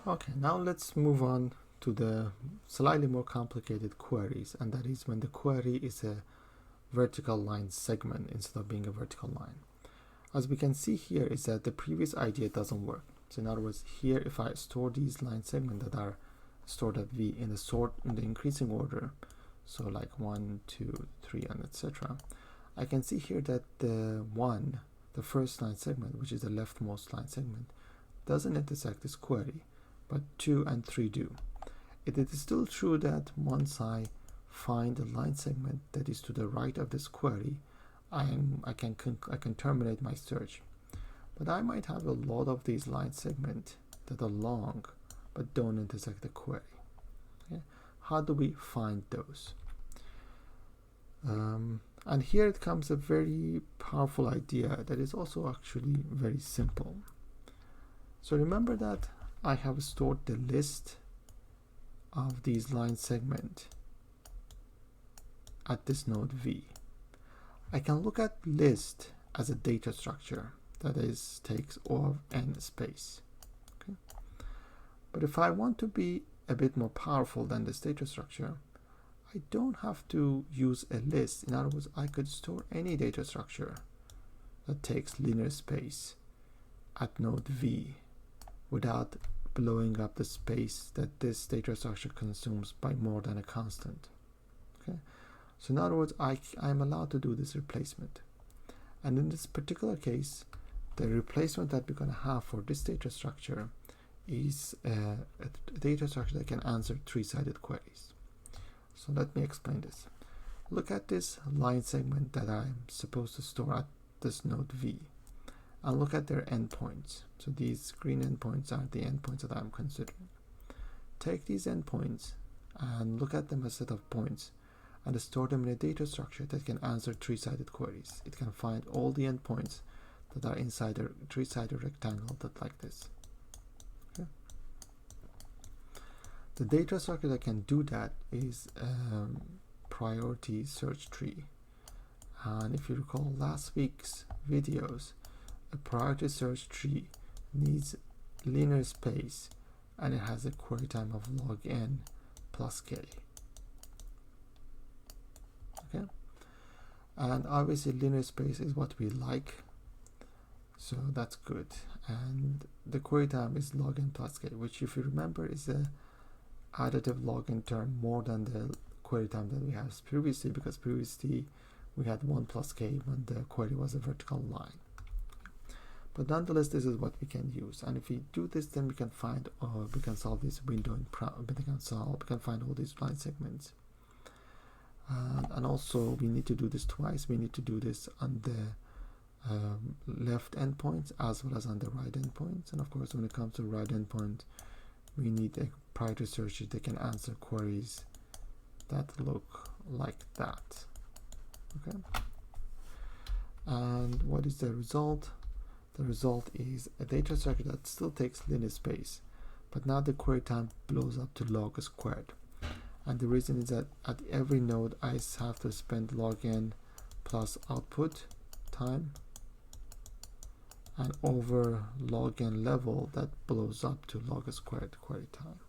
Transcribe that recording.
Okay, now let's move on to the slightly more complicated queries, and that is when the query is a vertical line segment instead of being a vertical line. As we can see here is that the previous idea doesn't work. So in other words, here if I store these line segments that are stored at V in the increasing order, so like 1, 2, 3, and etc., I can see here that the first line segment, which is the leftmost line segment, doesn't intersect this query, but 2 and 3 do. It is still true that once I find a line segment that is to the right of this query, I can terminate my search. But I might have a lot of these line segments that are long but don't intersect the query. Okay? How do we find those? And here it comes a very powerful idea that is also actually very simple. So remember that I have stored the list of these line segments at this node V. I can look at list as a data structure that takes O of n space. Okay? But if I want to be a bit more powerful than this data structure, I don't have to use a list. In other words, I could store any data structure that takes linear space at node V without blowing up the space that this data structure consumes by more than a constant. Okay? So in other words, I'm allowed to do this replacement. And in this particular case, the replacement that we're going to have for this data structure is a data structure that can answer three-sided queries. So let me explain this. Look at this line segment that I'm supposed to store at this node V, and look at their endpoints. So these green endpoints are the endpoints that I'm considering. Take these endpoints and look at them as a set of points and store them in a data structure that can answer three-sided queries. It can find all the endpoints that are inside a three-sided rectangle like this. Okay. The data structure that can do that is priority search tree. And if you recall last week's videos, a priority search tree needs linear space and it has a query time of log n plus k. Okay, and obviously linear space is what we like, so that's good. And the query time is log n plus k, which if you remember is a additive log n term more than the query time that we had previously, because previously we had 1 plus k when the query was a vertical line. But nonetheless, this is what we can use, and if we do this, then we can find we can solve this windowing problem. We can find all these line segments. And also we need to do this twice. We need to do this on the left endpoints as well as on the right endpoints. And of course, when it comes to right endpoint, we need a priority search that can answer queries that look like that. Okay. And what is the result? The result is a data structure that still takes linear space, but now the query time blows up to log squared. And the reason is that at every node I have to spend log n plus output time, and over log n level that blows up to log squared query time.